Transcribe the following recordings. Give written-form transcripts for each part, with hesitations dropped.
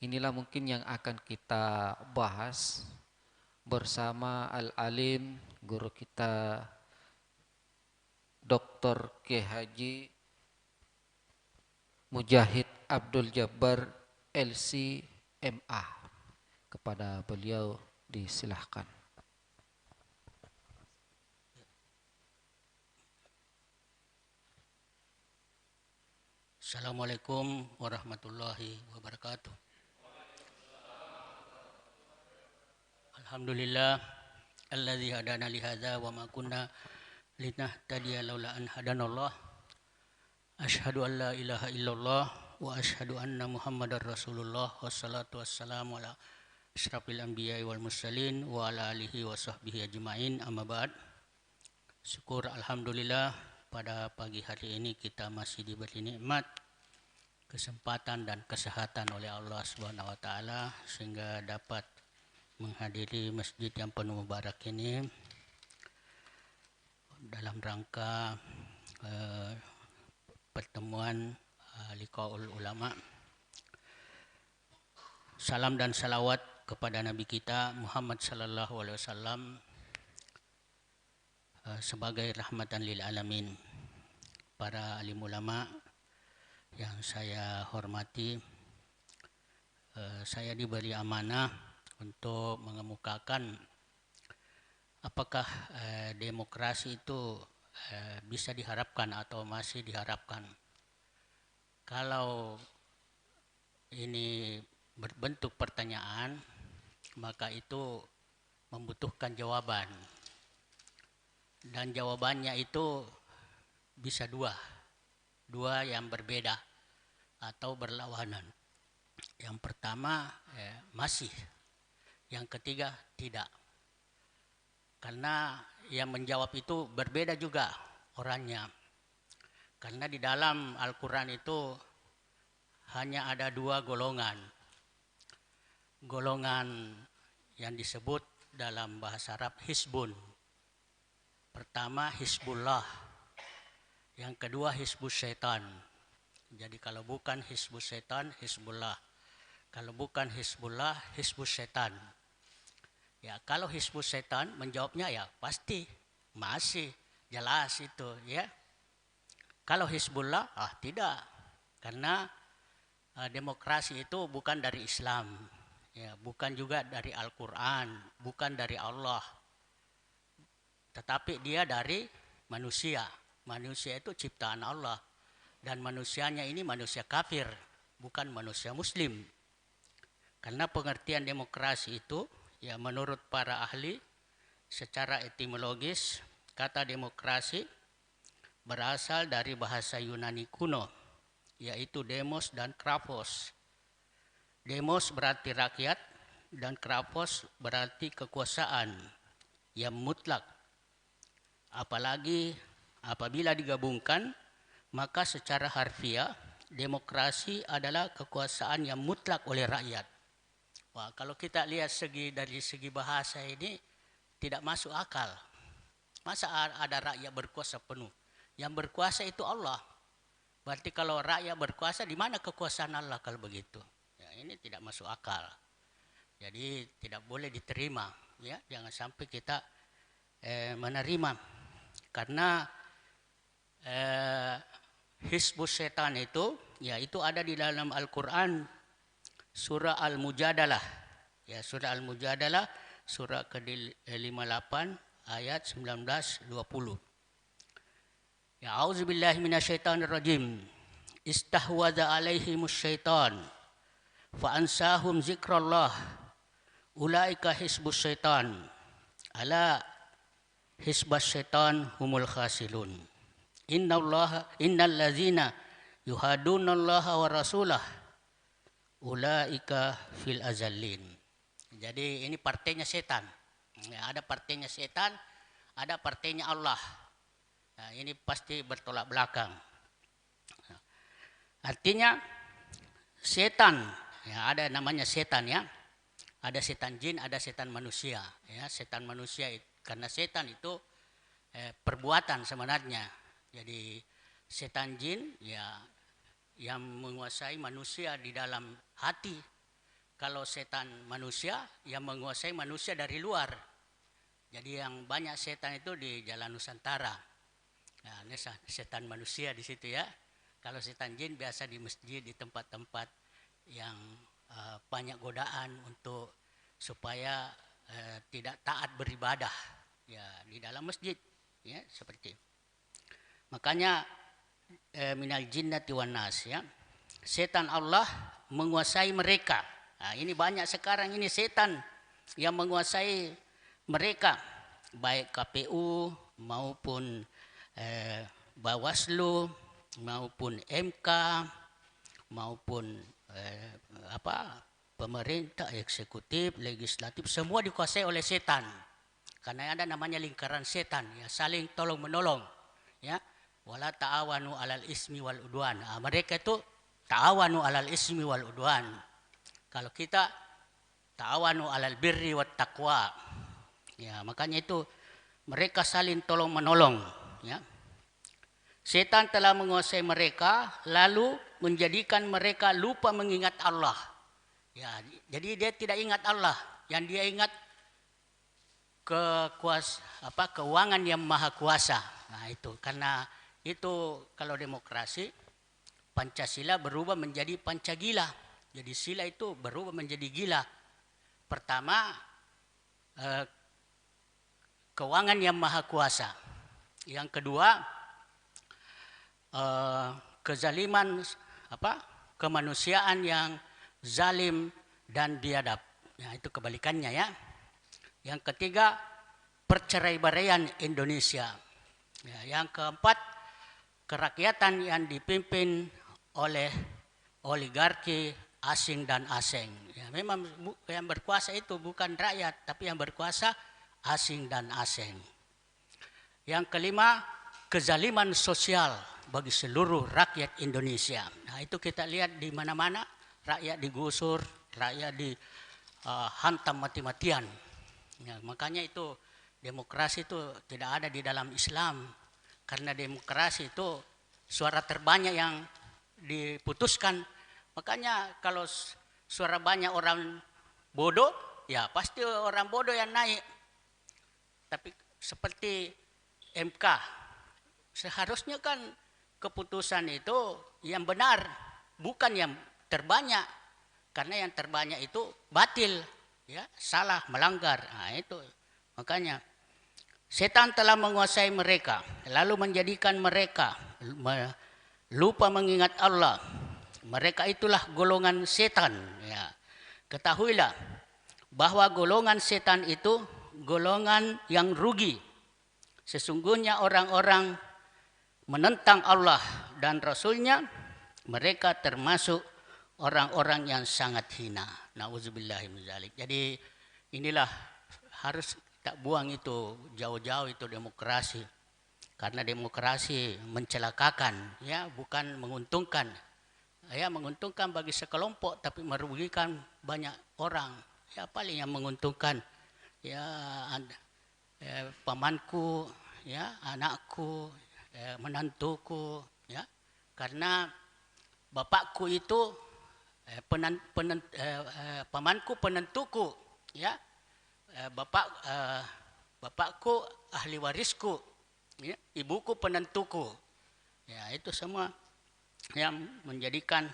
Inilah mungkin yang akan kita bahas bersama Al-Alim, guru kita Dr. K. Haji Mujahid Abdul Jabbar LC MA. Kepada beliau disilahkan. Assalamualaikum warahmatullahi wabarakatuh. Alhamdulillah alladzi hadana li hadza wa ma kunna linahtadiya laula an hadanallah. Asyhadu an la ilaha illallah wa asyhadu anna Muhammadar Rasulullah wassalatu wassalamu ala asyrafil anbiya'i wal mursalin wa ala alihi wa sahbihi ajmain, amma ba'd. Syukur alhamdulillah pada pagi hari ini kita masih diberi nikmat, kesempatan dan kesehatan oleh Allah Subhanahu wa taala sehingga dapat menghadiri masjid yang penuh mubarak ini dalam rangka pertemuan liqaul ulama. Salam dan salawat kepada Nabi kita Muhammad sallallahu alaihi wasallam sebagai rahmatan lil alamin. Para alim ulama yang saya hormati, saya diberi amanah untuk mengemukakan apakah demokrasi itu bisa diharapkan atau masih diharapkan. Kalau ini berbentuk pertanyaan, maka itu membutuhkan jawaban. Dan jawabannya itu bisa dua yang berbeda atau berlawanan. Yang pertama masih, yang ketiga tidak. Karena yang menjawab itu berbeda juga orangnya. Karena di dalam Al-Quran itu hanya ada dua golongan. Golongan yang disebut dalam bahasa Arab Hizbun. Pertama Hizbullah, yang kedua Hizbus Syaitan. Jadi kalau bukan Hizbus Syaitan, Hizbullah. Kalau bukan Hizbullah, Hizbus Syaitan. Ya, kalau Hizbus Syaitan menjawabnya ya pasti masih jelas itu ya. Kalau Hizbullah tidak. Karena demokrasi itu bukan dari Islam. Ya, bukan juga dari Al-Qur'an, bukan dari Allah. Tetapi dia dari manusia. Manusia itu ciptaan Allah. Dan manusianya ini manusia kafir, bukan manusia muslim. Karena pengertian demokrasi itu, ya menurut para ahli, secara etimologis, kata demokrasi berasal dari bahasa Yunani kuno, yaitu demos dan krapos. Demos berarti rakyat, dan krapos berarti kekuasaan yang mutlak. Apalagi apabila digabungkan, maka secara harfiah demokrasi adalah kekuasaan yang mutlak oleh rakyat. Wah, kalau kita lihat dari segi bahasa ini tidak masuk akal. Masa ada rakyat berkuasa penuh? Yang berkuasa itu Allah. Berarti kalau rakyat berkuasa, di mana kekuasaan Allah kalau begitu? Ya, ini tidak masuk akal. Jadi tidak boleh diterima. Ya, jangan sampai kita menerima. Karena Hizbus Syaitan itu, ya itu ada di dalam Al-Quran surah Al-Mujadalah. Ya, surah Al-Mujadalah surah ke-58 ayat 19-20. Ya, auzubillahi minasyaitonirrajim. Istahwadza alaihimus syaitan fa ansahum zikrallah. Ulaika hizbus syaitan. Ala hizbas syaitan humul khasirun. Innal ladzina yuhadunallaha wa rasulah ulaika fil azallin. Jadi ini partainya setan. Ya, ada partainya setan, ada partainya Allah. Nah, ini pasti bertolak belakang. Artinya setan, ya ada namanya setan ya. Ada setan jin, ada setan manusia. Ya, setan manusia karena setan itu perbuatan sebenarnya. Jadi setan jin ya yang menguasai manusia di dalam hati, kalau setan manusia yang menguasai manusia dari luar. Jadi yang banyak setan itu di Jalan Nusantara. Nah, ini setan manusia di situ ya. Kalau setan jin biasa di masjid, di tempat-tempat yang banyak godaan untuk supaya tidak taat beribadah ya di dalam masjid ya seperti. Makanya minal jinnati wan nas ya. Setan Allah menguasai mereka. Nah, ini banyak sekarang ini setan yang menguasai mereka, baik KPU maupun Bawaslu maupun MK maupun pemerintah, eksekutif, legislatif, semua dikuasai oleh setan. Karena ada namanya lingkaran setan, ya saling tolong menolong, ya. Wala ta'awanu alal ismi wal udwan. Nah, mereka itu ta'awanu alal ismi wal udwan. Kalau kita ta'awanu alal birri wat taqwa. Ya, makanya itu mereka saling tolong menolong, ya. Setan telah menguasai mereka lalu menjadikan mereka lupa mengingat Allah. Ya, jadi dia tidak ingat Allah, yang dia ingat keuangan yang maha kuasa. Nah, itu karena itu kalau demokrasi Pancasila berubah menjadi Pancagila. Jadi sila itu berubah menjadi gila. Pertama, keuangan yang maha kuasa. Yang kedua, kezaliman kemanusiaan yang zalim dan biadab. Nah, itu kebalikannya ya. Yang ketiga, perceraibaraian Indonesia. Ya, yang keempat, kerakyatan yang dipimpin oleh oligarki asing dan asing. Ya, memang yang berkuasa itu bukan rakyat, tapi yang berkuasa asing dan asing. Yang kelima, kezaliman sosial bagi seluruh rakyat Indonesia. Nah, itu kita lihat di mana-mana, rakyat digusur, rakyat dihantam mati-matian. Ya, makanya itu demokrasi itu tidak ada di dalam Islam. Karena demokrasi itu suara terbanyak yang diputuskan. Makanya kalau suara banyak orang bodoh, ya pasti orang bodoh yang naik. Tapi seperti MK, seharusnya kan keputusan itu yang benar, bukan yang terbanyak. Karena yang terbanyak itu batil, ya, salah, melanggar. Nah, itu makanya setan telah menguasai mereka, lalu menjadikan mereka lupa mengingat Allah. Mereka itulah golongan setan. Ya. Ketahuilah bahwa golongan setan itu golongan yang rugi. Sesungguhnya orang-orang menentang Allah dan Rasul-Nya, mereka termasuk orang-orang yang sangat hina. Nauzubillahi min dzalik. Jadi inilah harus tak buang itu jauh-jauh itu demokrasi. Karena demokrasi mencelakakan, ya, bukan menguntungkan. Ya, menguntungkan bagi sekelompok tapi merugikan banyak orang. Ya, paling yang menguntungkan ya pamanku, ya, anakku, menantuku, ya. Karena bapakku itu pamanku penentuku, ya. Bapakku ahli warisku, ya. Ibuku penentuku. Ya, itu semua yang menjadikan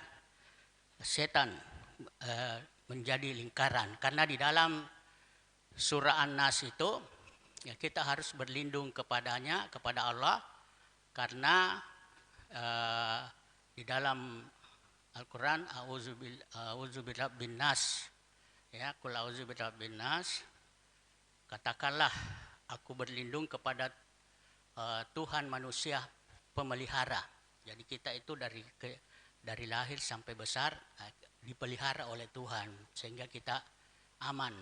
setan menjadi lingkaran. Karena di dalam surah An-Nas itu ya kita harus berlindung kepadanya, kepada Allah, karena di dalam Al-Quran a'udzubirabbin nas, ya, qul a'udzubirabbin nas, katakanlah aku berlindung kepada Tuhan manusia pemelihara. Jadi kita itu dari lahir sampai besar dipelihara oleh Tuhan sehingga kita aman.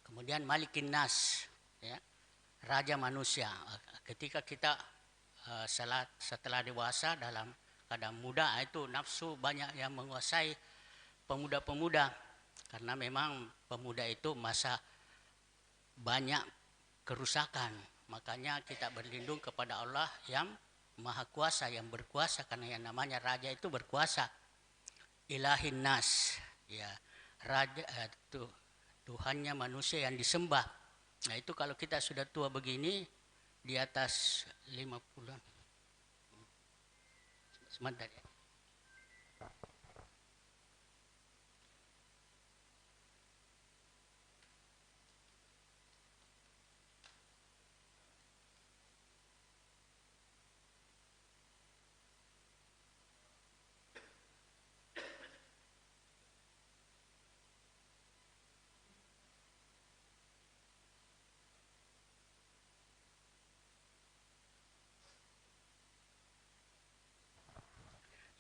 Kemudian Malikin Nas, ya, raja manusia. Ketika kita setelah dewasa dalam keadaan muda, itu nafsu banyak yang menguasai pemuda-pemuda. Karena memang pemuda itu masa banyak kerusakan. Makanya kita berlindung kepada Allah yang Maha Kuasa, yang berkuasa, karena yang namanya raja itu berkuasa. Ilahin Nas, ya, Tuhannya manusia yang disembah. Nah itu kalau kita sudah tua begini, di atas 50, sebentar ya.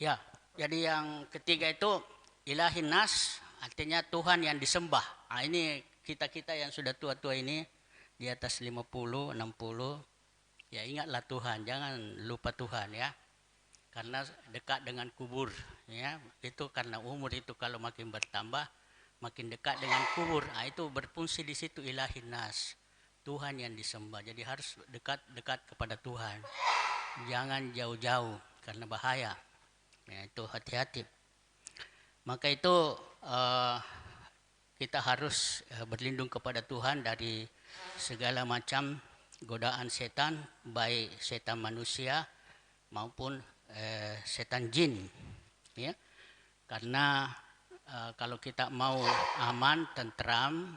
Ya, jadi yang ketiga itu ilahin nas, artinya Tuhan yang disembah. Nah, ini kita-kita yang sudah tua-tua ini di atas 50, 60, ya ingatlah Tuhan, jangan lupa Tuhan ya. Karena dekat dengan kubur ya. Itu karena umur itu kalau makin bertambah, makin dekat dengan kubur. Nah, itu berfungsi di situ ilahin nas. Tuhan yang disembah. Jadi harus dekat-dekat kepada Tuhan. Jangan jauh-jauh karena bahaya. Ya, itu hati-hati. Maka itu kita harus berlindung kepada Tuhan dari segala macam godaan setan, baik setan manusia maupun setan jin. Ya. Karena kalau kita mau aman, tentram,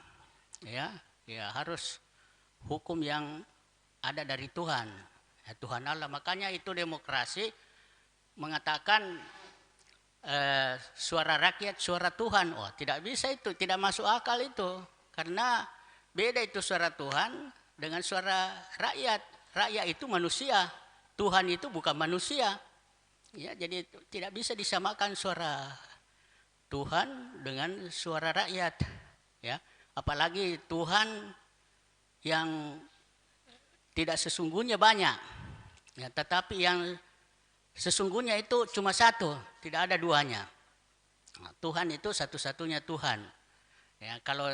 ya harus hukum yang ada dari Tuhan. Ya, Tuhan Allah. Makanya itu demokrasi mengatakan suara rakyat, suara Tuhan. Oh, tidak bisa itu, tidak masuk akal itu. Karena beda itu suara Tuhan dengan suara rakyat. Rakyat itu manusia, Tuhan itu bukan manusia. Ya, jadi tidak bisa disamakan suara Tuhan dengan suara rakyat. Ya, apalagi Tuhan yang tidak sesungguhnya banyak. Ya, tetapi yang sesungguhnya itu cuma satu, tidak ada duanya. Nah, Tuhan itu satu-satunya Tuhan. Ya, kalau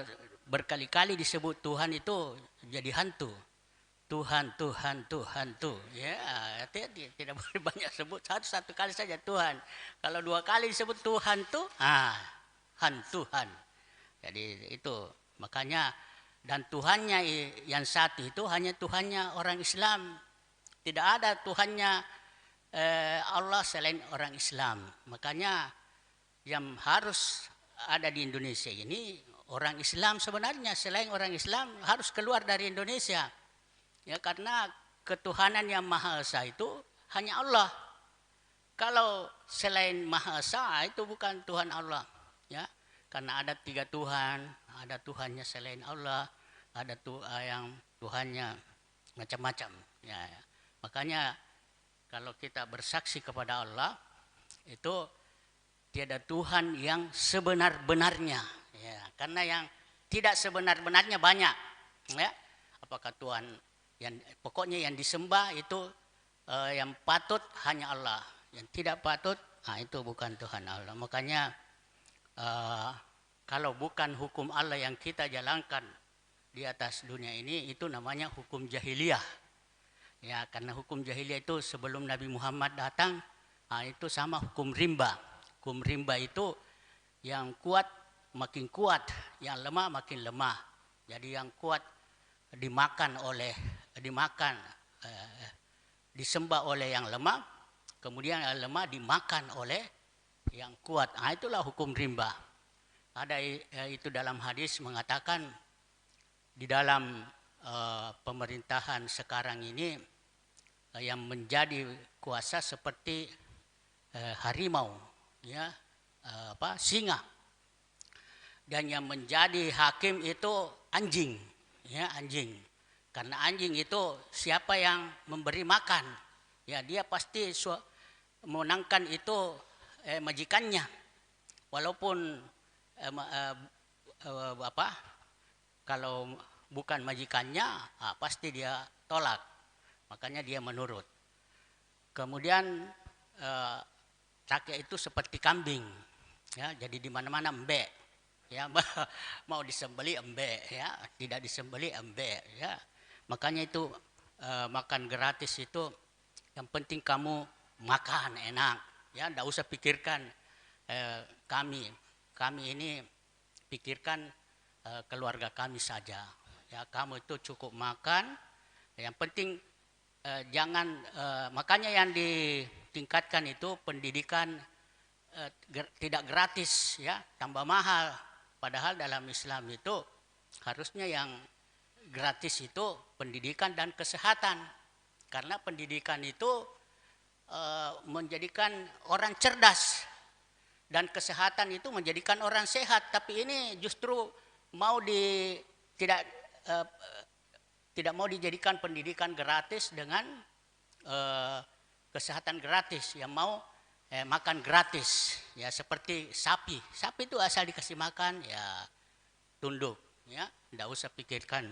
berkali-kali disebut Tuhan itu jadi hantu. Tuhan, Tuhan, Tuhan, tuh. Ya, tidak boleh banyak sebut, satu kali saja Tuhan. Kalau 2 kali disebut Tuhan tuh, Tuhan. Jadi itu makanya, dan Tuhannya yang satu itu hanya Tuhannya orang Islam. Tidak ada Tuhannya Allah selain orang Islam. Makanya yang harus ada di Indonesia ini orang Islam sebenarnya. Selain orang Islam harus keluar dari Indonesia. Ya, karena ketuhanan yang Maha Esa itu hanya Allah. Kalau selain Maha Esa itu bukan Tuhan Allah. Ya, karena ada 3 Tuhan. Ada Tuhannya selain Allah. Ada yang Tuhannya macam-macam. Ya, makanya kalau kita bersaksi kepada Allah, itu tiada Tuhan yang sebenar-benarnya. Ya, karena yang tidak sebenar-benarnya banyak. Ya, apakah Tuhan yang pokoknya yang disembah itu yang patut hanya Allah. Yang tidak patut, itu bukan Tuhan Allah. Makanya kalau bukan hukum Allah yang kita jalankan di atas dunia ini, itu namanya hukum jahiliyah. Ya, karena hukum jahiliyah itu sebelum Nabi Muhammad datang, itu sama hukum rimba. Hukum rimba itu yang kuat makin kuat, yang lemah makin lemah. Jadi yang kuat disembah oleh yang lemah, kemudian yang lemah dimakan oleh yang kuat. Itulah hukum rimba. Ada itu dalam hadis mengatakan di dalam pemerintahan sekarang ini yang menjadi kuasa seperti harimau, ya, singa, dan yang menjadi hakim itu anjing, ya, anjing. Karena anjing itu siapa yang memberi makan, ya dia pasti memenangkan itu majikannya, walaupun kalau bukan majikannya, pasti dia tolak. Makanya dia menurut. Kemudian rakyat itu seperti kambing, ya. Jadi di mana-mana embek, ya. Mau disembeli embek, ya. Tidak disembeli embek, ya. Makanya itu makan gratis itu yang penting kamu makan enak, ya. Tidak usah pikirkan kami ini pikirkan keluarga kami saja. Ya, kamu itu cukup makan. Yang penting jangan makanya yang ditingkatkan itu pendidikan tidak gratis, ya, tambah mahal. Padahal dalam Islam itu harusnya yang gratis itu pendidikan dan kesehatan. Karena pendidikan itu menjadikan orang cerdas dan kesehatan itu menjadikan orang sehat. Tapi ini justru mau tidak mau dijadikan pendidikan gratis dengan kesehatan gratis. Yang mau makan gratis, ya, seperti sapi. Sapi itu asal dikasih makan ya tunduk, ya, tidak usah pikirkan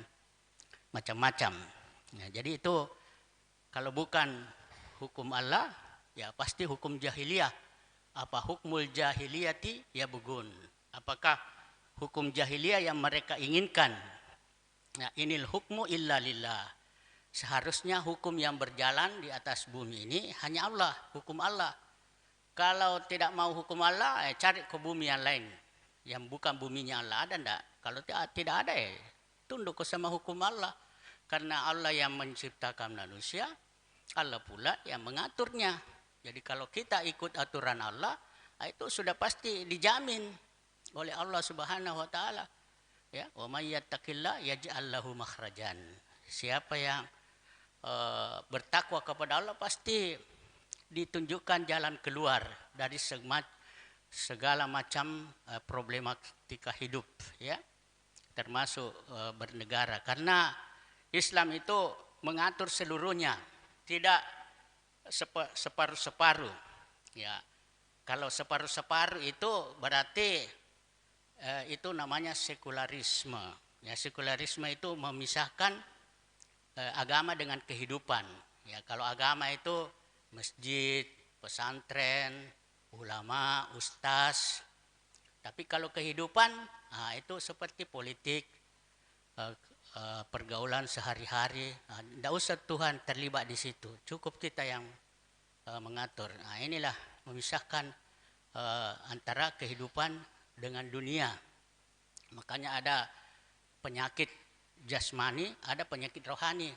macam-macam. Ya, jadi itu kalau bukan hukum Allah, ya pasti hukum jahiliyah. Apa hukmul jahiliyati ya bugun? Apakah hukum jahiliyah yang mereka inginkan? Ya, inil hukmu illa lillah. Seharusnya hukum yang berjalan di atas bumi ini hanya Allah, hukum Allah. Kalau tidak mau hukum Allah, cari ke bumi yang lain, yang bukan buminya Allah. Ada enggak? Kalau tidak ada, tunduk sama hukum Allah. Karena Allah yang menciptakan manusia, Allah pula yang mengaturnya. Jadi kalau kita ikut aturan Allah, itu sudah pasti dijamin oleh Allah Subhanahu wa taala. Ya, wa may yattaqillah yaj'al lahu makhrajan. Siapa yang bertakwa kepada Allah pasti ditunjukkan jalan keluar dari segala macam problematika hidup, ya, termasuk bernegara. Karena Islam itu mengatur seluruhnya, tidak separuh-separuh. Ya, kalau separuh-separuh itu berarti itu namanya sekularisme. Ya, sekularisme itu memisahkan agama dengan kehidupan. Ya, kalau agama itu masjid, pesantren, ulama, ustaz. Tapi kalau kehidupan, itu seperti politik, pergaulan sehari-hari. Tidak usah Tuhan terlibat di situ. Cukup kita yang mengatur. Nah, inilah memisahkan antara kehidupan dengan dunia. Makanya ada penyakit jasmani, ada penyakit rohani.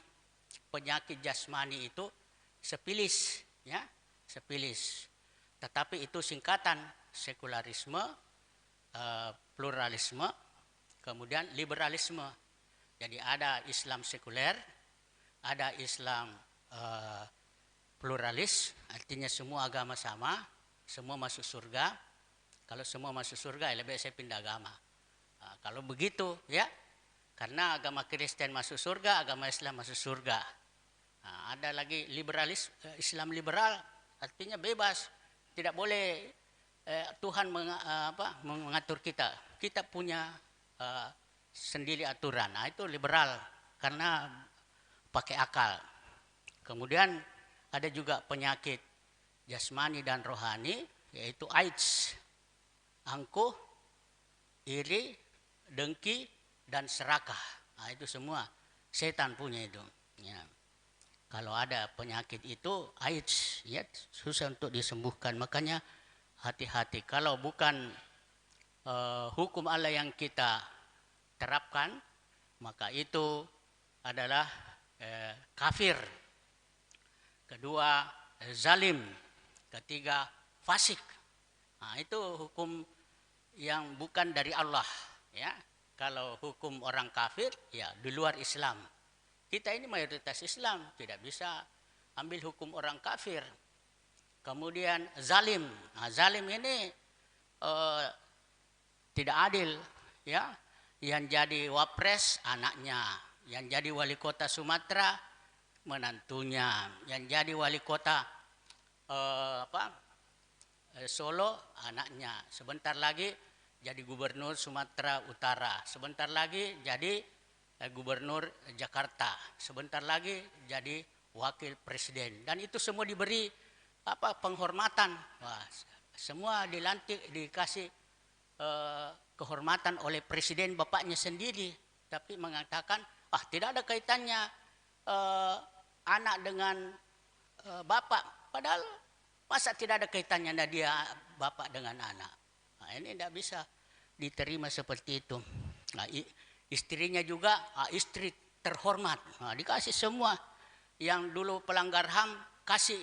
Penyakit jasmani itu sepilis, ya, sepilis. Tetapi itu singkatan sekularisme, pluralisme, kemudian liberalisme. Jadi ada Islam sekuler, ada Islam pluralis, artinya semua agama sama, semua masuk surga. Kalau semua masuk surga, lebih baik saya pindah agama. Kalau begitu, ya, karena agama Kristen masuk surga, agama Islam masuk surga. Ada lagi liberalis, Islam liberal, artinya bebas, tidak boleh Tuhan mengatur kita. Kita punya sendiri aturan. Nah, itu liberal karena pakai akal. Kemudian ada juga penyakit jasmani dan rohani, yaitu AIDS, angkuh, iri, dengki, dan serakah. Nah, itu semua setan punya itu. Ya. Kalau ada penyakit itu AIDS, ya, susah untuk disembuhkan. Makanya hati-hati. Kalau bukan hukum Allah yang kita terapkan, maka itu adalah kafir. Kedua, zalim. Ketiga, fasik. Nah, itu hukum yang bukan dari Allah, ya. Kalau hukum orang kafir, ya di luar Islam. Kita ini mayoritas Islam, tidak bisa ambil hukum orang kafir. Kemudian zalim. Nah, zalim ini tidak adil, ya. Yang jadi wapres anaknya, yang jadi wali kota Sumatera menantunya, yang jadi wali kota Solo anaknya. Sebentar lagi jadi gubernur Sumatera Utara. Sebentar lagi jadi gubernur Jakarta. Sebentar lagi jadi wakil presiden. Dan itu semua diberi penghormatan. Wah, semua dilantik, dikasih kehormatan oleh presiden bapaknya sendiri. Tapi mengatakan, tidak ada kaitannya anak dengan bapak. Padahal masa tidak ada kaitannya dia bapak dengan anak. Nah, ini tidak bisa diterima seperti itu. Nah, istrinya juga istri terhormat. Nah, dikasih semua. Yang dulu pelanggar HAM kasih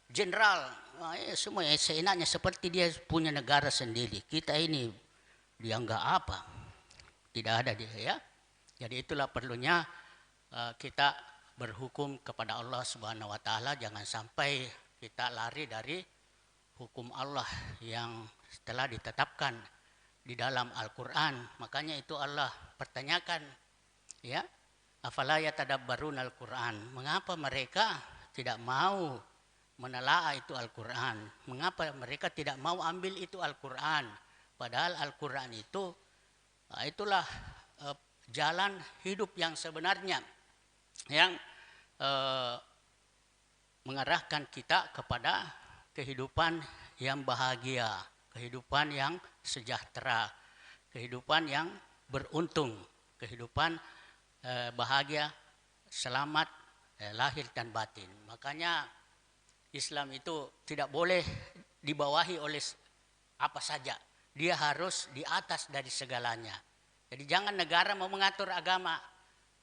jenderal. Nah, semua seenaknya seperti dia punya negara sendiri. Kita ini dia nggak apa. Tidak ada dia ya. Jadi itulah perlunya kita berhukum kepada Allah Subhanahu wa taala, jangan sampai kita lari dari hukum Allah yang telah ditetapkan di dalam Al-Qur'an. Makanya itu Allah pertanyakan ya, afala yatadabbarun Al-Qur'an? Mengapa mereka tidak mau menelaah itu Al-Qur'an? Mengapa mereka tidak mau ambil itu Al-Qur'an? Padahal Al-Qur'an itu itulah jalan hidup yang sebenarnya, yang mengarahkan kita kepada kehidupan yang bahagia, kehidupan yang sejahtera, kehidupan yang beruntung, kehidupan bahagia, selamat lahir dan batin. Makanya Islam itu tidak boleh dibawahi oleh apa saja. Dia harus di atas dari segalanya. Jadi jangan negara mau mengatur agama.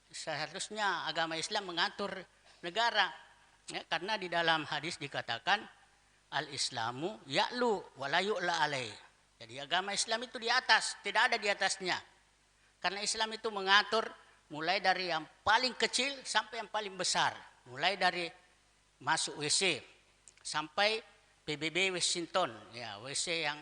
Seharusnya agama Islam mengatur negara. Ya, karena di dalam hadis dikatakan al-Islamu ya'lu wa la yu'la alaih. Jadi agama Islam itu di atas, tidak ada di atasnya. Karena Islam itu mengatur mulai dari yang paling kecil sampai yang paling besar. Mulai dari masuk WC sampai PBB Washington, ya WC yang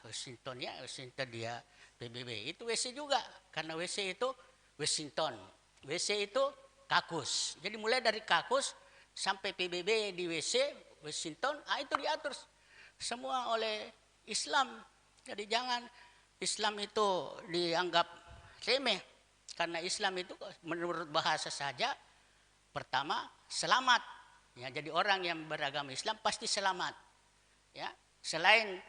Washington ya, Washington dia PBB. Itu WC juga, karena WC itu Washington. WC itu kakus. Jadi mulai dari kakus sampai PBB di WC Washington, itu diatur semua oleh Islam. Jadi jangan Islam itu dianggap remeh. Karena Islam itu menurut bahasa saja, pertama selamat. Ya, jadi orang yang beragama Islam pasti selamat. Ya, selain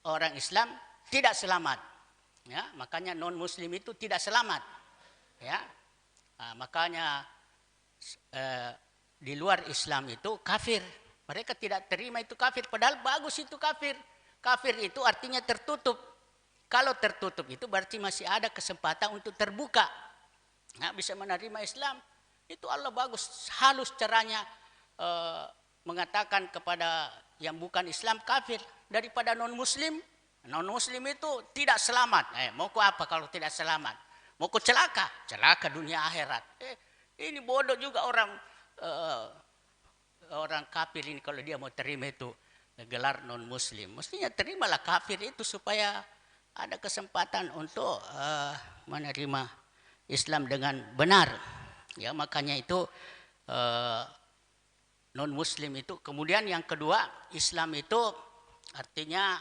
orang Islam tidak selamat. Ya, makanya non Muslim itu tidak selamat. Ya, makanya di luar Islam itu kafir. Mereka tidak terima itu kafir. Padahal bagus itu kafir. Kafir itu artinya tertutup. Kalau tertutup itu berarti masih ada kesempatan untuk terbuka. Nah, bisa menerima Islam. Itu Allah bagus. Halus caranya mengatakan kepada yang bukan Islam kafir. Daripada non-Muslim. Non-Muslim itu tidak selamat. Mau ku apa kalau tidak selamat? Mau ku celaka? Celaka dunia akhirat. Ini bodoh juga orang kafir ini kalau dia mau terima itu gelar non-Muslim. Mestinya terimalah kafir itu supaya ada kesempatan untuk menerima Islam dengan benar. Ya, makanya itu non-Muslim itu. Kemudian yang kedua, Islam itu artinya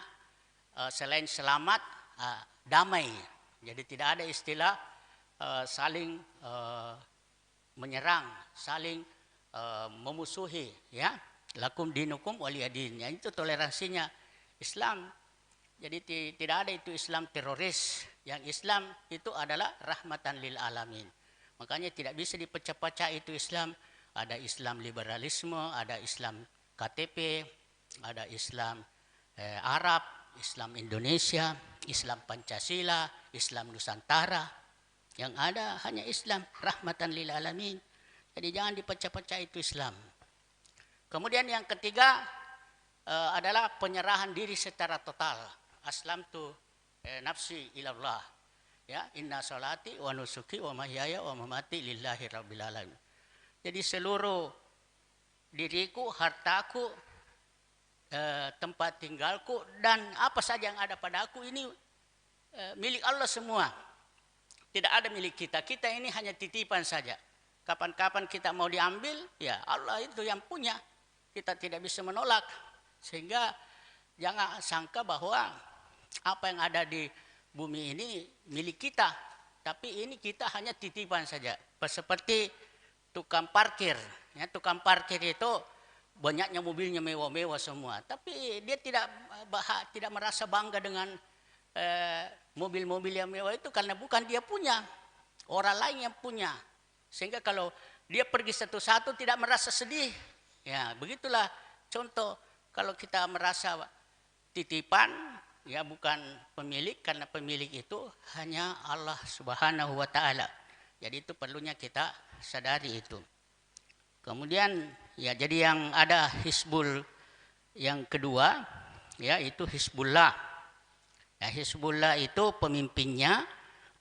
selain selamat, damai. Jadi tidak ada istilah saling menyerang, saling memusuhi. Ya, lakum dinukum waliyadin. Ya, itu toleransinya Islam. Jadi tidak ada itu Islam teroris. Yang Islam itu adalah rahmatan lil alamin. Makanya tidak bisa dipecah-pecah itu Islam. Ada Islam liberalisme, ada Islam KTP, ada Islam Arab, Islam Indonesia, Islam Pancasila, Islam Nusantara. Yang ada hanya Islam rahmatan lil alamin. Jadi jangan dipecah-pecah itu Islam. Kemudian yang ketiga adalah penyerahan diri secara total. Aslamtu nafsi ilallah. Ya, inna salati wa nusuki wa mahyaya wa mamati lillahi rabbil alamin. Jadi seluruh diriku, hartaku, tempat tinggalku dan apa saja yang ada padaku ini milik Allah semua. Tidak ada milik kita. Kita ini hanya titipan saja. Kapan-kapan kita mau diambil, ya Allah itu yang punya. Kita tidak bisa menolak. Sehingga jangan sangka bahwa apa yang ada di bumi ini milik kita. Tapi ini kita hanya titipan saja. Seperti tukang parkir. Ya, tukang parkir itu banyaknya mobilnya mewah-mewah semua. Tapi dia tidak merasa bangga dengan mobil-mobil yang mewah itu karena bukan dia punya. Orang lain yang punya. Sehingga kalau dia pergi satu-satu tidak merasa sedih. Ya, begitulah contoh kalau kita merasa titipan, ya bukan pemilik, karena pemilik itu hanya Allah Subhanahu wa taala. Jadi itu perlunya kita sadari itu. Kemudian ya jadi yang ada Hizbul yang kedua ya itu Hizbullah. Ya, Hizbullah itu pemimpinnya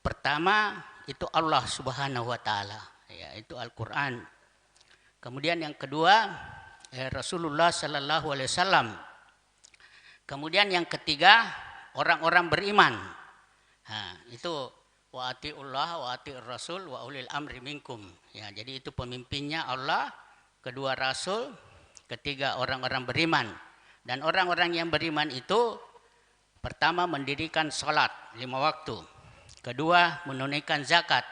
pertama itu Allah Subhanahu wa taala, ya itu Al-Qur'an. Kemudian yang kedua Rasulullah sallallahu alaihi wasallam. Kemudian yang ketiga orang-orang beriman. Nah, itu wa atiullah wa atiur rasul wa ulil amri minkum. Ya, jadi itu pemimpinnya Allah, kedua Rasul, ketiga orang-orang beriman. Dan orang-orang yang beriman itu pertama mendirikan sholat 5 waktu, kedua menunaikan zakat,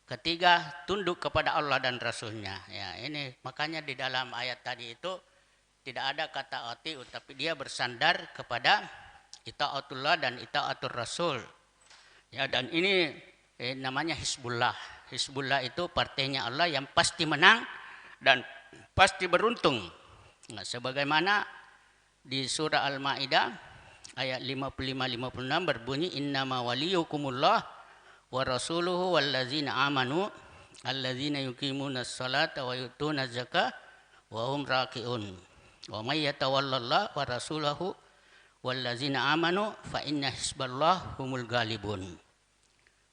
ketiga tunduk kepada Allah dan Rasulnya. Ya, ini makanya di dalam ayat tadi itu tidak ada kata atiu, tapi dia bersandar kepada itaatullah dan itaatur Rasul. Ya, dan ini namanya Hizbullah. Hizbullah itu partainya Allah yang pasti menang dan pasti beruntung. Nah, sebagaimana di surah Al-Maidah ayat 55-56 berbunyi innama waliyukumullah wa rasuluhu wallazina amanu allazina yuqimunas salata wa yutuna zakah wa hum raki'un wa may yatawallallah wa rasulahu wallazina amanu fa inna hizballah humul galibun.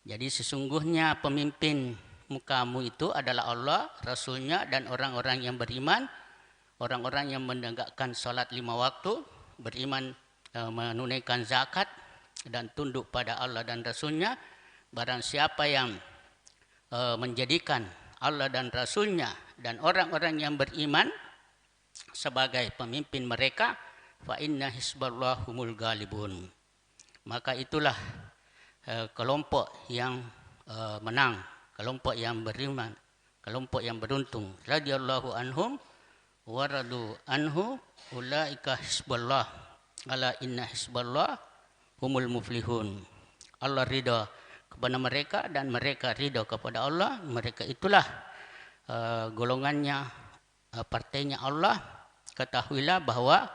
Jadi sesungguhnya pemimpin kamu itu adalah Allah, Rasulnya dan orang-orang yang beriman, orang-orang yang menegakkan salat 5 waktu, beriman, menunaikan zakat dan tunduk pada Allah dan Rasulnya. Barang siapa yang menjadikan Allah dan Rasulnya dan orang-orang yang beriman sebagai pemimpin mereka, fa inna hizballah humul galibun. Maka itulah kelompok yang menang, kelompok yang beriman, kelompok yang beruntung. Radhiyallahu anhum wa radu anhu ulaika hizballah ala inna hizballah humul muflihun. Allah ridha kepada mereka dan mereka ridha kepada Allah. Mereka itulah golongannya, partainya Allah. Ketahuilah bahwa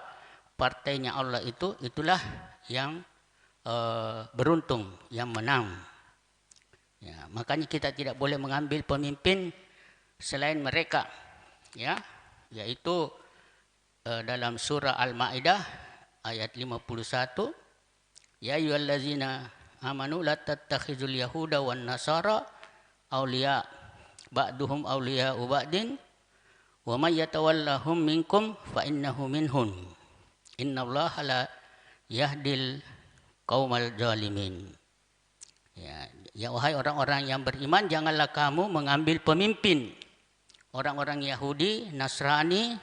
partainya Allah itulah yang beruntung, yang menang. Ya, makanya kita tidak boleh mengambil pemimpin selain mereka. Ya, yaitu dalam surah Al-Maidah ayat 51, ya ayyuhallazina amanu la tattakhizul yahuda wan nasara auliya ba'duhum auliya'u ba'din wa may yatawallahum minkum fa innahu minhum innallaha la yahdil qaumal zalimin. Ya wahai orang-orang yang beriman, janganlah kamu mengambil pemimpin orang-orang Yahudi, Nasrani,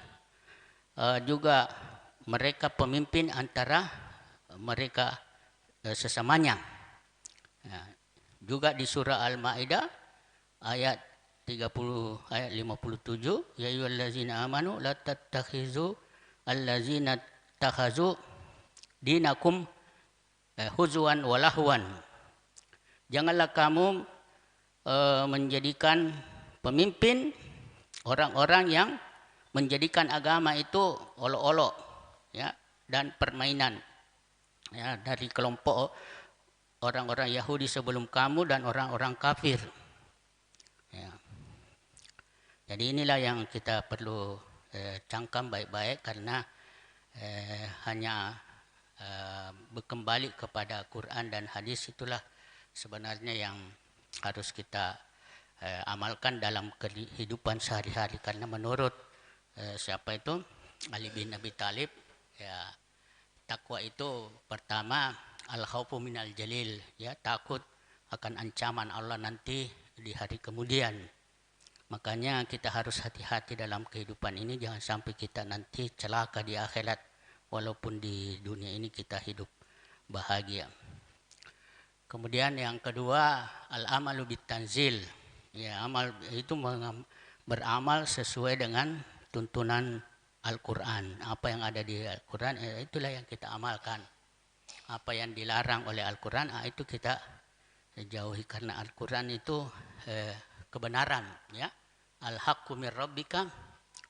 juga mereka pemimpin antara mereka sesamanya. Ya, juga di surah Al-Maidah ayat 30 ayat 57, ya ayyuhallazina amanu la tattakhizu allazina takhazu dinakum huzwan wa lahwan. Janganlah kamu menjadikan pemimpin orang-orang yang menjadikan agama itu olok-olok, ya, dan permainan, ya, dari kelompok orang-orang Yahudi sebelum kamu dan orang-orang kafir. Ya. Jadi inilah yang kita perlu cangkam baik-baik, karena hanya berkembali kepada Quran dan hadis itulah sebenarnya yang harus kita amalkan dalam kehidupan sehari-hari. Karena menurut siapa itu Ali bin Abi Thalib, ya, takwa itu pertama al-khaufu minal jalil, ya, takut akan ancaman Allah nanti di hari kemudian. Makanya kita harus hati-hati dalam kehidupan ini, jangan sampai kita nanti celaka di akhirat walaupun di dunia ini kita hidup bahagia. Kemudian yang kedua, al-amalu bitanzil. Ya, amal itu beramal sesuai dengan tuntunan Al-Quran. Apa yang ada di Al-Quran, itulah yang kita amalkan. Apa yang dilarang oleh Al-Quran, itu kita jauhi, karena Al-Quran itu kebenaran, ya. Al-haqqu mir rabbika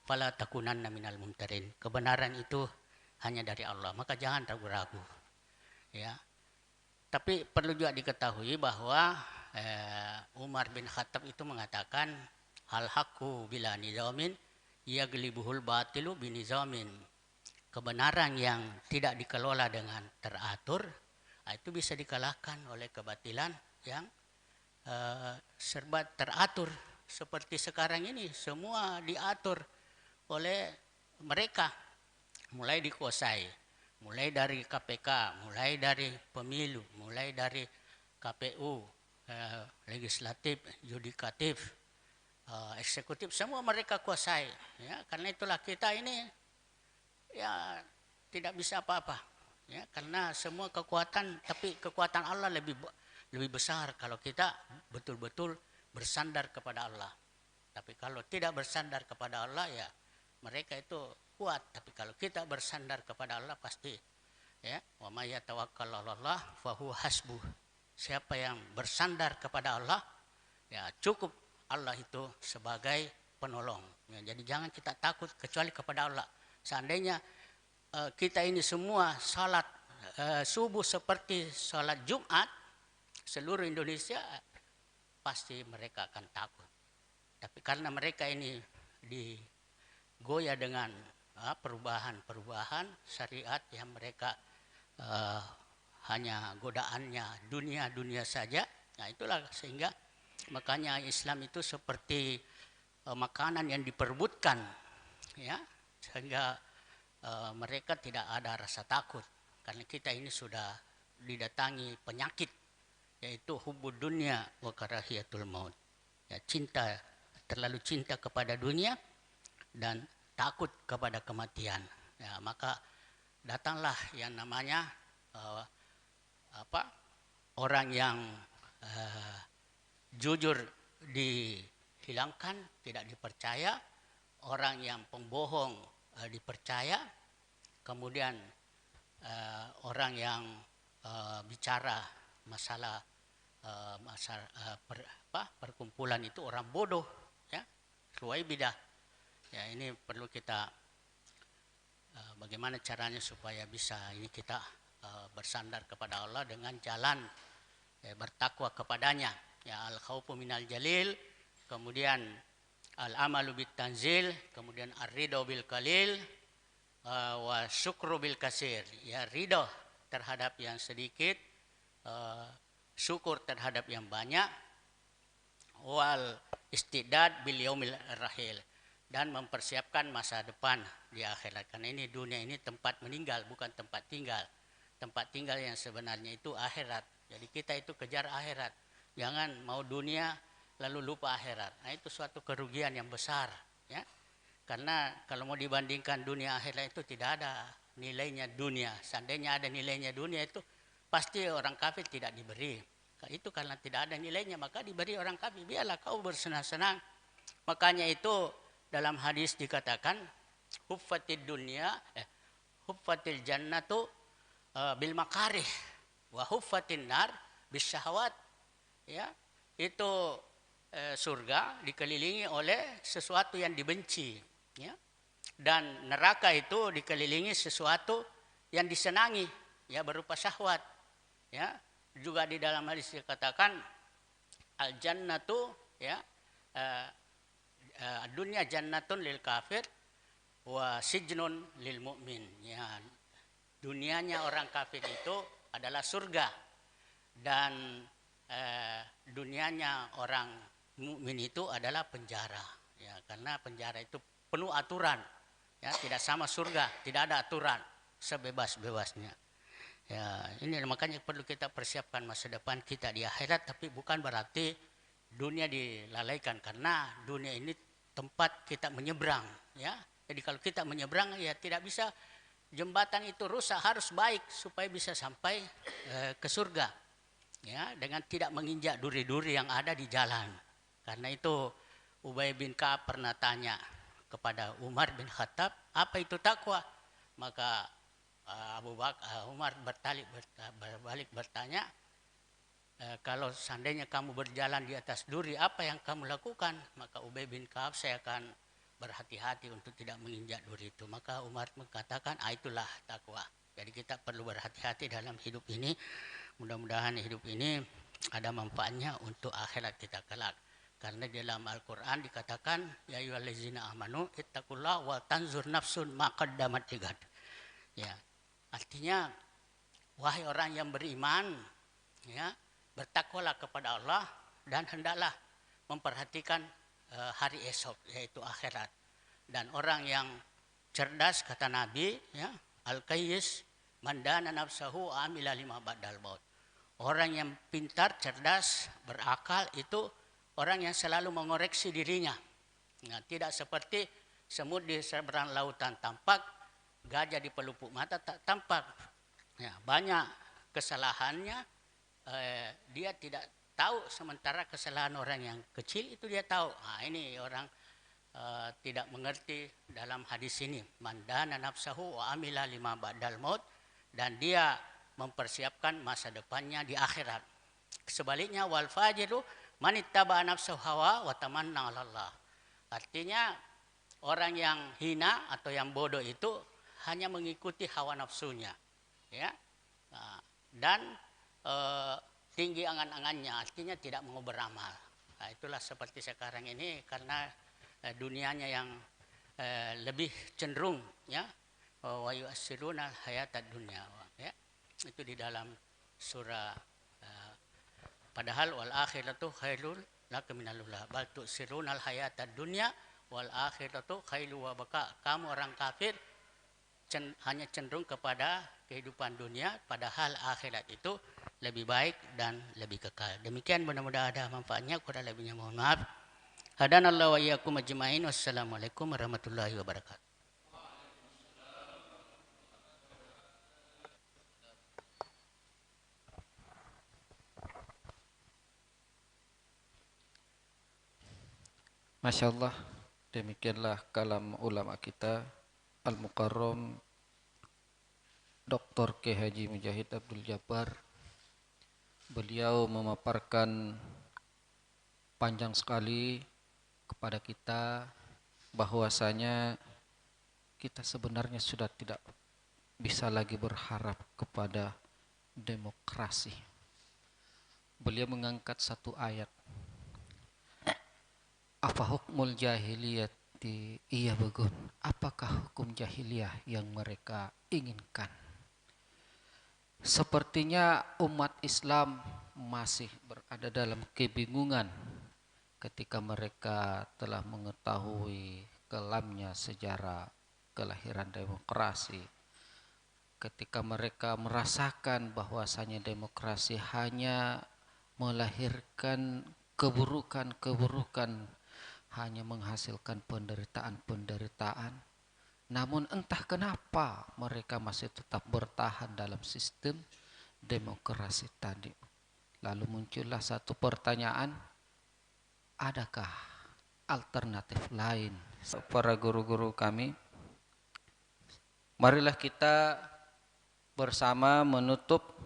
fala takunanna minal mumtarin. Kebenaran itu hanya dari Allah, maka jangan ragu-ragu. ya. Tapi perlu juga diketahui bahwa Umar bin Khattab itu mengatakan hal haqqu bila nizamin yaglibuhul batilu binizamin. Kebenaran yang tidak dikelola dengan teratur itu bisa dikalahkan oleh kebatilan yang serba teratur. Seperti sekarang ini semua diatur oleh mereka, mulai dikuasai, mulai dari KPK, mulai dari pemilu, mulai dari KPU, legislatif, yudikatif, eksekutif, semua mereka kuasai. Ya, karena itulah kita ini ya tidak bisa apa-apa. Ya, karena semua kekuatan, tapi kekuatan Allah lebih besar kalau kita betul-betul bersandar kepada Allah. Tapi kalau tidak bersandar kepada Allah ya mereka itu kuat. Tapi kalau kita bersandar kepada Allah pasti ya, wa may yatawakkal 'alallah fahuwa hasbuh. Siapa yang bersandar kepada Allah ya cukup Allah itu sebagai penolong. Ya, jadi jangan kita takut kecuali kepada Allah. Seandainya kita ini semua salat subuh seperti salat Jumat seluruh Indonesia, pasti mereka akan takut. Tapi karena mereka ini digoyah dengan perubahan-perubahan syariat yang mereka hanya godaannya dunia saja. Nah itulah sehingga makanya Islam itu seperti makanan yang diperebutkan, ya, sehingga mereka tidak ada rasa takut karena kita ini sudah didatangi penyakit yaitu hubbud dunya wa karahiyatul maut. Ya, terlalu cinta kepada dunia dan takut kepada kematian. Ya, maka datanglah yang namanya orang yang jujur dihilangkan, tidak dipercaya, orang yang pembohong dipercaya, kemudian orang yang bicara masalah perkumpulan itu orang bodoh, ya, ruwaibidah. Ya, ini perlu kita bagaimana caranya supaya bisa ini kita bersandar kepada Allah dengan jalan bertakwa kepadanya. Ya, al khaufu minal jalil, kemudian al amalu bit tanzil, kemudian ar-ridho bil qalil, wa syukru bil kasir. Ya, ridho terhadap yang sedikit, syukur terhadap yang banyak, wal istidad bil yaumil rahil, dan mempersiapkan masa depan di akhirat. Karena ini dunia ini tempat meninggal, bukan tempat tinggal. Tempat tinggal yang sebenarnya itu akhirat. Jadi kita itu kejar akhirat. Jangan mau dunia lalu lupa akhirat. Nah itu suatu kerugian yang besar, ya. Karena kalau mau dibandingkan dunia akhirat itu tidak ada nilainya dunia. Seandainya ada nilainya dunia itu pasti orang kafir tidak diberi. Itu karena tidak ada nilainya maka diberi orang kafir. Biarlah kau bersenang-senang. Makanya itu dalam hadis dikatakan huffatil dunya huffatil jannatu bil makarih wa huffatin nar bis syahwat. Ya, itu surga dikelilingi oleh sesuatu yang dibenci, ya. Dan neraka itu dikelilingi sesuatu yang disenangi, ya, berupa syahwat. Ya, juga di dalam hadis dikatakan al jannatu, ya, dunya jannatun lil kafir wa sijnun lil mu'min. Ya, dunianya orang kafir itu adalah surga dan dunianya orang mukmin itu adalah penjara, ya, karena penjara itu penuh aturan, ya, tidak sama surga, tidak ada aturan, sebebas-bebasnya. Ya, ini makanya perlu kita persiapkan masa depan kita di akhirat, tapi bukan berarti dunia dilalaikan karena dunia ini tempat kita menyeberang, ya. Jadi kalau kita menyeberang ya tidak bisa, jembatan itu rusak, harus baik supaya bisa sampai ke surga. Ya, dengan tidak menginjak duri-duri yang ada di jalan. Karena itu Ubay bin Ka'ab pernah tanya kepada Umar bin Khattab, apa itu takwa? Maka Umar berbalik bertanya, kalau seandainya kamu berjalan di atas duri, apa yang kamu lakukan? Maka Ubay bin Ka'ab, saya akan berhati-hati untuk tidak menginjak duri itu. Maka Umar mengatakan, itulah takwa. Jadi kita perlu berhati-hati dalam hidup ini. Mudah-mudahan hidup ini ada manfaatnya untuk akhirat kita kelak. Karena di dalam Al-Quran dikatakan, ya ayyuhallazina amanu ittaqullaha wa tanzur nafsun ma qaddamat ligad. Ya, artinya wahai orang yang beriman, ya, bertakwalah kepada Allah dan hendaklah memperhatikan hari esok, yaitu akhirat. Dan orang yang cerdas, kata Nabi, ya, al-qayyis mandana nafsahu amila lima ba'dal maut. Orang yang pintar, cerdas, berakal itu orang yang selalu mengoreksi dirinya. Nah, tidak seperti semut di seberang lautan tampak, gajah di pelupuk mata tak tampak. Ya, banyak kesalahannya dia tidak tahu, sementara kesalahan orang yang kecil itu dia tahu. Nah, ini orang tidak mengerti dalam hadis ini. Mandana nafsahu wa amila lima ba'dal maut, dan dia mempersiapkan masa depannya di akhirat. Sebaliknya wal fajiru manittaba nafsahu hawa wa tamanna 'ala Allah. Artinya orang yang hina atau yang bodoh itu hanya mengikuti hawa nafsunya, ya. Dan tinggi angan-angannya, artinya tidak mau beramal. Nah, itulah seperti sekarang ini, karena dunianya yang lebih cenderung, ya, wa yu'assiruna hayatad dunya, ya. Itu di dalam surah padahal wal akhiratu khairul lakum minal ula bal tu'sirunal hayatad dunya wal akhiratu khairu wa baka. Kamu orang kafir hanya cenderung kepada kehidupan dunia, padahal akhirat itu lebih baik dan lebih kekal. Demikian, mudah-mudahan ada manfaatnya. Kurang lebihnya mohon maaf. Hadanallahu wa iyyakum ajmain. Wassalamualaikum warahmatullahi wabarakatuh. Masya Allah, demikianlah kalam ulama kita Al-Mukarram Dr. K. Haji Mujahid Abdul Jabbar. Beliau memaparkan panjang sekali kepada kita bahwasanya kita sebenarnya sudah tidak bisa lagi berharap kepada demokrasi. Beliau mengangkat satu ayat, apa hukmul jahiliyati iya bagun, apakah hukum jahiliyah yang mereka inginkan. Sepertinya umat Islam masih berada dalam kebingungan ketika mereka telah mengetahui kelamnya sejarah kelahiran demokrasi, ketika mereka merasakan bahwasanya demokrasi hanya melahirkan keburukan-keburukan, hanya menghasilkan penderitaan-penderitaan. Namun entah kenapa mereka masih tetap bertahan dalam sistem demokrasi tadi. Lalu muncullah satu pertanyaan, adakah alternatif lain? Para guru-guru kami, marilah kita bersama menutup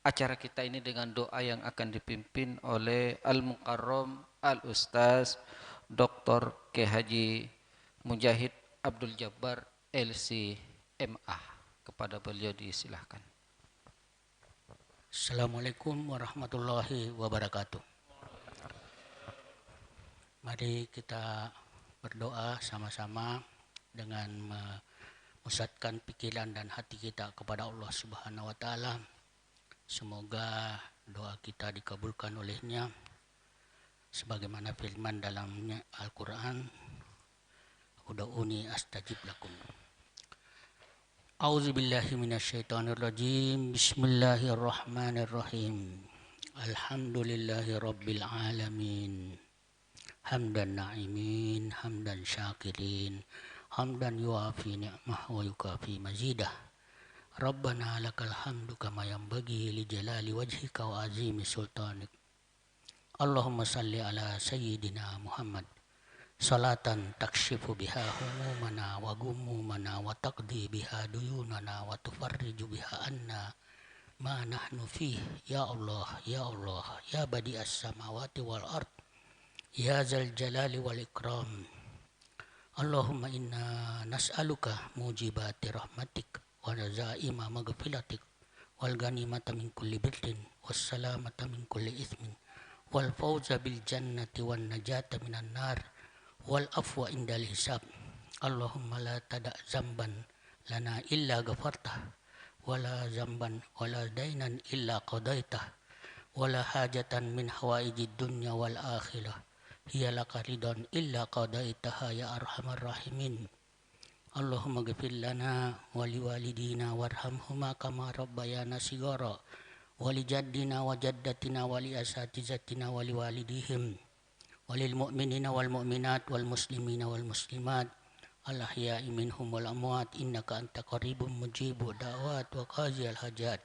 acara kita ini dengan doa yang akan dipimpin oleh Al-Mukarram Al-Ustaz Dr. K. Haji Mujahid Abdul Jabbar LC.MA. Kepada beliau disilahkan. Assalamualaikum warahmatullahi wabarakatuh. Mari kita berdoa sama-sama dengan memusatkan pikiran dan hati kita kepada Allah Subhanahu wa taala. Semoga doa kita dikabulkan olehnya sebagaimana firman dalam Al-Qur'an, Ud'uni astajib lakum. A'udzubillahi minasyaitonirrajim. Bismillahirrahmanirrahim. Alhamdulillahi rabbil alamin. Hamdan na'imin, hamdan syakirin, hamdan yuafi ni'mah wa yukafi mazidah. Rabbana lakal hamdu kama yanbaghi li jalali wajhika wa azimi sultanik. Allahumma salli ala sayyidina Muhammad salatan takshifu biha humumana wa gumumana wa taqdi biha duyunana wa tufarriju biha anna ma nahnu fih. Ya Allah, ya Allah, ya badi'as samawati wal ard, ya zal jalali wal ikram. Allahumma inna nas'aluka mujibati rahmatik ونزائم مغفرتك والغنيمة من كل بر والسلامة من كل إثم والفوز بالجنة والنجاة من النار والعفو عند الحساب اللهم لا تدع ذنبا لنا إلا غفرته ولا ذنبا ولا دينا إلا قضيته ولا حاجة من حوائج الدنيا والآخرة هي لك رضا إلا قضيتها يا أرحم الراحمين اللهم اغفر لنا ولوالدينا وارحمهما كما ربيانا صغارا ولجدنا وجدتنا ولأساتذتنا ولوالديهم وللمؤمنين والمؤمنات والمسلمين والمسلمات الأحياء منهم والأموات إنك أنت قريب مجيب الدعوات وقاضي الحاجات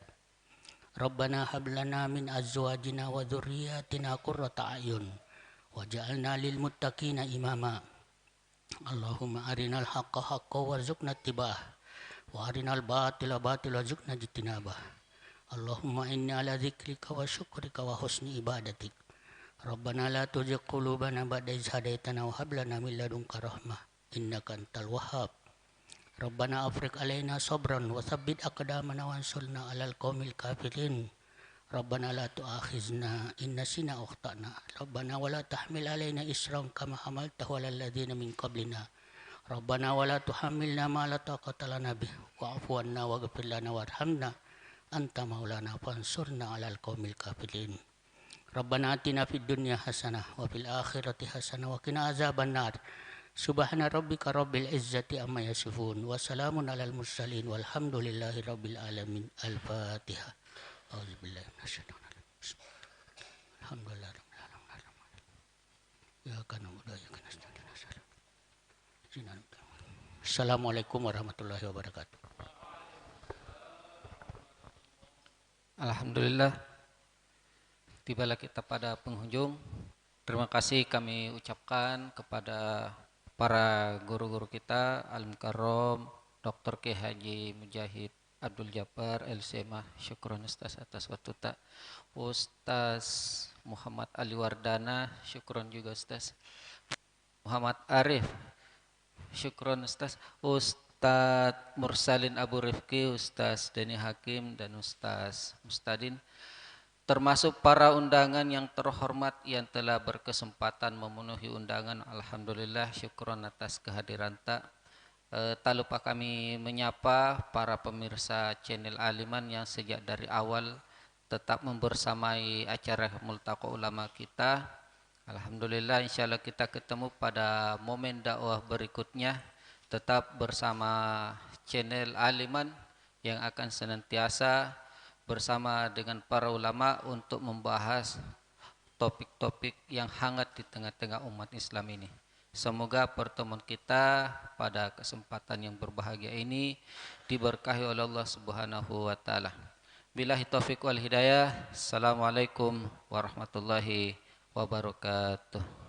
ربنا هب لنا من أزواجنا وذرياتنا قرة أعين وجعلنا للمتقين إماما اللهم أرنا الحق حقا وارزقنا اتباعه وأرنا الباطل باطلا وارزقنا اجتنابه اللهم إنا على ذكرك وشكرك وحسن عبادتك ربنا لا تزغ قلوبنا بعد إذ هديتنا وهب لنا من لدنك رحمة إنك أنت الوهاب ربنا أفرغ علينا صبرا وثبت أقدامنا وانصرنا على القوم الكافرين ربنا لا تؤاخذنا إن نسينا أو أخطأنا ربنا ولا تحمل علينا إصرا كما حملته على الذين من قبلنا ربنا ولا تحملنا ما لا طاقة لنا به واعف عنا واغفر لنا وارحمنا أنت مولانا فانصرنا على القوم الكافرين ربنا آتنا في الدنيا حسنة وفي الآخرة حسنة وقنا عذاب النار سبحان ربك رب العزة عما يصفون وسلام على المرسلين والحمد لله رب العالمين الفاتحة أعوذ بالله من الشيطان الرجيم الحمد لله رب العالمين إياك نعبد وإياك نستعين Assalamualaikum warahmatullahi wabarakatuh. Alhamdulillah, tibalah kita pada penghujung. Terima kasih kami ucapkan kepada para guru-guru kita, Al-Mukarram, Dr. K. Haji Mujahid Abdul Jabbar LCMA, syukron Ustaz atas waktu tak. Ustaz Muhammad Ali Wardana, syukron juga Ustaz. Muhammad Arif, syukron Ustaz. Ustaz Mursalin Abu Rifki, Ustaz Deni Hakim, dan Ustaz Mustadin, termasuk para undangan yang terhormat yang telah berkesempatan memenuhi undangan. Alhamdulillah, syukron atas kehadiran tak. Tak lupa kami menyapa para pemirsa channel Aliman yang sejak dari awal tetap membersamai acara Multaqa Ulama kita. Alhamdulillah, insya Allah kita ketemu pada momen dakwah berikutnya. Tetap bersama channel Aliman yang akan senantiasa bersama dengan para ulama untuk membahas topik-topik yang hangat di tengah-tengah umat Islam ini. Semoga pertemuan kita pada kesempatan yang berbahagia ini diberkahi oleh Allah Subhanahu wa taala. Billahi taufiq wal hidayah. Assalamualaikum warahmatullahi wabarakatuh.